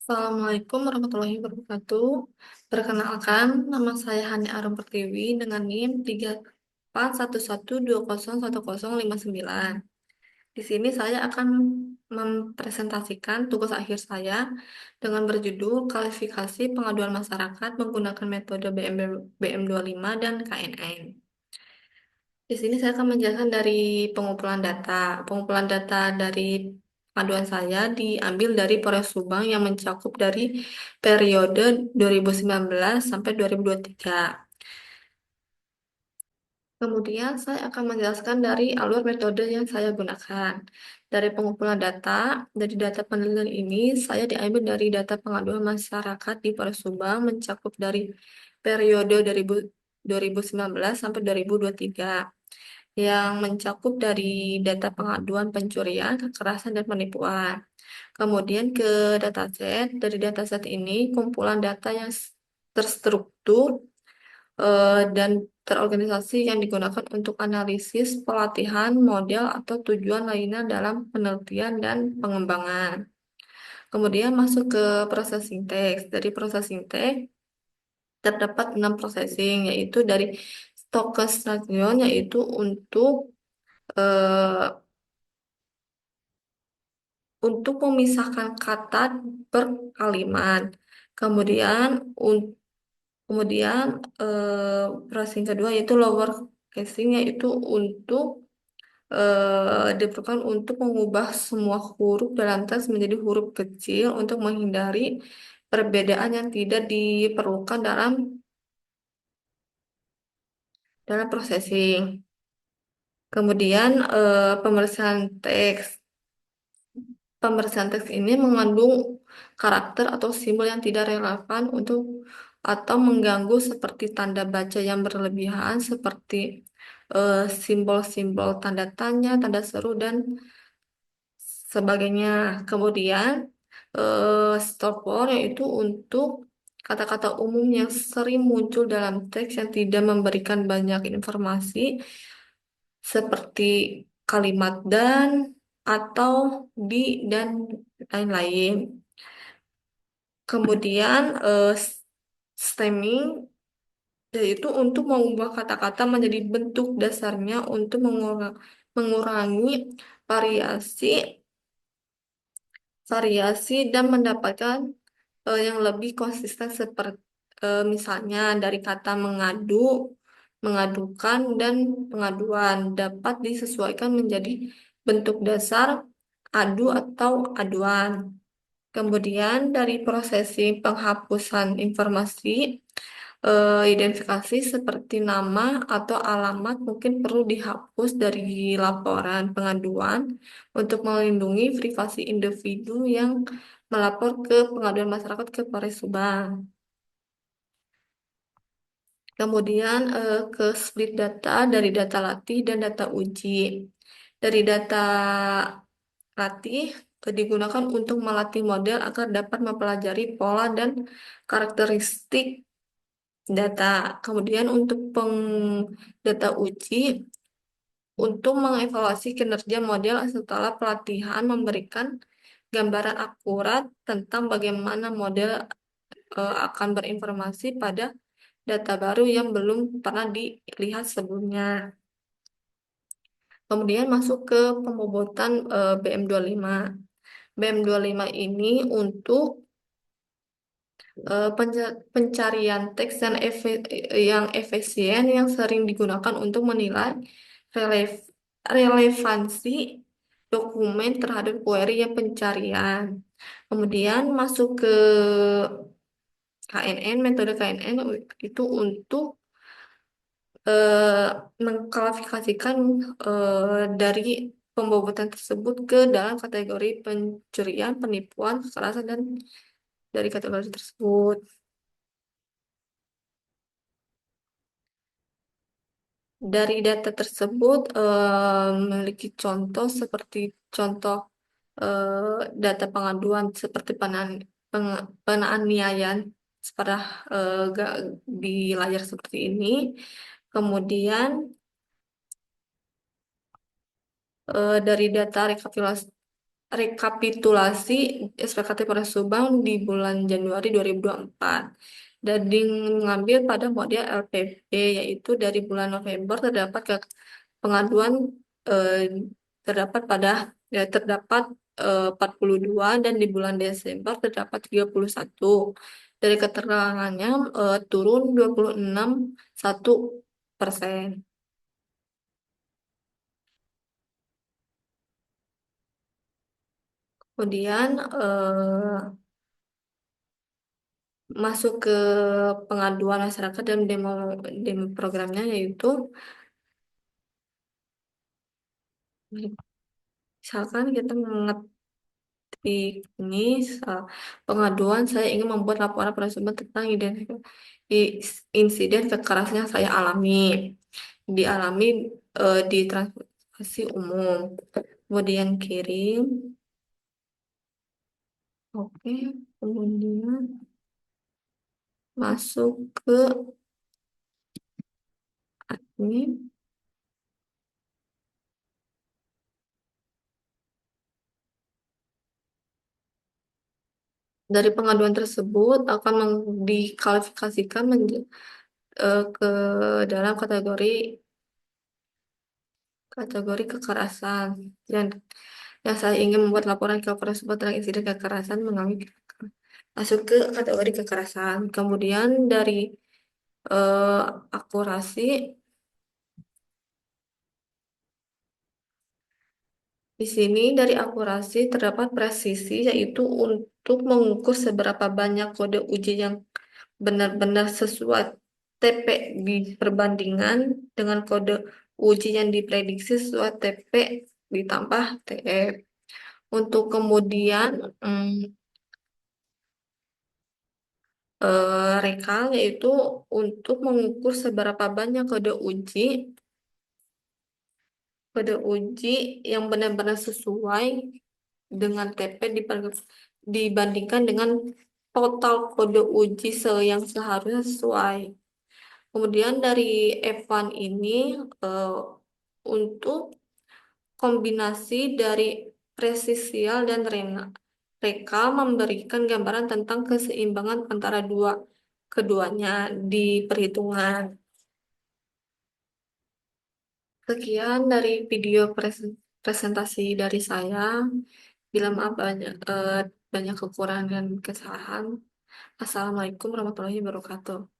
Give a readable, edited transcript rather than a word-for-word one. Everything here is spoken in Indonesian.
Assalamualaikum warahmatullahi wabarakatuh. Perkenalkan, nama saya Hani Arum Pertiwi dengan NIM 3811201059. Di sini saya akan mempresentasikan tugas akhir saya dengan berjudul Kualifikasi Pengaduan Masyarakat menggunakan metode BM25 dan KNN. Di sini saya akan menjelaskan dari pengumpulan data. Pengumpulan data dari aduan saya diambil dari Polres Subang yang mencakup dari periode 2019 sampai 2023. Kemudian saya akan menjelaskan dari alur metode yang saya gunakan. Dari pengumpulan data, dari data penelitian ini, saya diambil dari data pengaduan masyarakat di Polres Subang mencakup dari periode 2019 sampai 2023 yang mencakup dari data pengaduan pencurian, kekerasan, dan penipuan. Kemudian ke dataset, dari dataset ini kumpulan data yang terstruktur dan terorganisasi yang digunakan untuk analisis, pelatihan, model, atau tujuan lainnya dalam penelitian dan pengembangan. Kemudian masuk ke processing text. Dari processing text terdapat 6 processing, yaitu dari stochastic yaitu eh, untuk memisahkan kata per kalimat. Kemudian kemudian processing kedua yaitu lower casing yaitu untuk diperlukan untuk mengubah semua huruf dalam teks menjadi huruf kecil untuk menghindari perbedaan yang tidak diperlukan dalam processing. Kemudian pemeriksaan teks. Pemeriksaan teks ini mengandung karakter atau simbol yang tidak relevan untuk atau mengganggu seperti tanda baca yang berlebihan seperti simbol-simbol tanda tanya, tanda seru dan sebagainya. Kemudian stop word yaitu untuk kata-kata umum yang sering muncul dalam teks yang tidak memberikan banyak informasi seperti kalimat dan atau di dan lain-lain. Kemudian stemming yaitu untuk mengubah kata-kata menjadi bentuk dasarnya untuk mengurangi variasi variasi dan mendapatkan yang lebih konsisten seperti misalnya dari kata mengadu, mengadukan, dan pengaduan dapat disesuaikan menjadi bentuk dasar adu atau aduan. Kemudian dari prosesi penghapusan informasi, identifikasi seperti nama atau alamat mungkin perlu dihapus dari laporan pengaduan untuk melindungi privasi individu yang melapor ke pengaduan masyarakat ke Polres Subang. Kemudian ke split data dari data latih dan data uji. Dari data latih digunakan untuk melatih model agar dapat mempelajari pola dan karakteristik data. Kemudian untuk data uji untuk mengevaluasi kinerja model setelah pelatihan memberikan gambaran akurat tentang bagaimana model akan berinformasi pada data baru yang belum pernah dilihat sebelumnya. Kemudian masuk ke pembobotan BM25. BM25 ini untuk pencarian teks yang efisien yang sering digunakan untuk menilai relef- relevansi dokumen terhadap query yang pencarian. Kemudian masuk ke KNN, metode KNN itu untuk mengklasifikasikan dari pembobotan tersebut ke dalam kategori pencurian, penipuan, kekerasan, dan dari kategori tersebut. Dari data tersebut memiliki contoh seperti contoh data pengaduan seperti penganiayaan pada di layar seperti ini. Kemudian dari data rekapitulasi rekapitulasi SPKT Polres Subang di bulan Januari 2024 dan mengambil pada model LPP, yaitu dari bulan November terdapat ke pengaduan eh, terdapat pada terdapat 42 dan di bulan Desember terdapat 31. Dari keterangannya turun 26,1%. Kemudian masuk ke pengaduan masyarakat dan demo programnya, yaitu misalkan kita mengetik ini uh, pengaduan, saya ingin membuat laporan tersebut tentang insiden kekerasan yang saya alami dialami di transportasi umum, kemudian kirim. Oke, kemudian masuk ke admin. Dari pengaduan tersebut akan dikualifikasikan ke dalam kategori kategori kekerasan, dan yang saya ingin membuat laporan ke Polres Subang tentang insiden kekerasan mengalami masuk ke kategori kekerasan. Kemudian dari eh, akurasi, di sini dari akurasi terdapat presisi, yaitu untuk mengukur seberapa banyak kode uji yang benar-benar sesuai TP di perbandingan dengan kode uji yang diprediksi sesuai TP ditambah TF. Untuk kemudian rekal, yaitu untuk mengukur seberapa banyak kode uji yang benar-benar sesuai dengan TP dibandingkan dengan total kode uji yang seharusnya sesuai. Kemudian dari F1 ini eh, untuk kombinasi dari presisial dan rekal memberikan gambaran tentang keseimbangan antara keduanya di perhitungan. Sekian dari video presentasi dari saya. Bila maaf banyak kekurangan dan kesalahan. Assalamualaikum warahmatullahi wabarakatuh.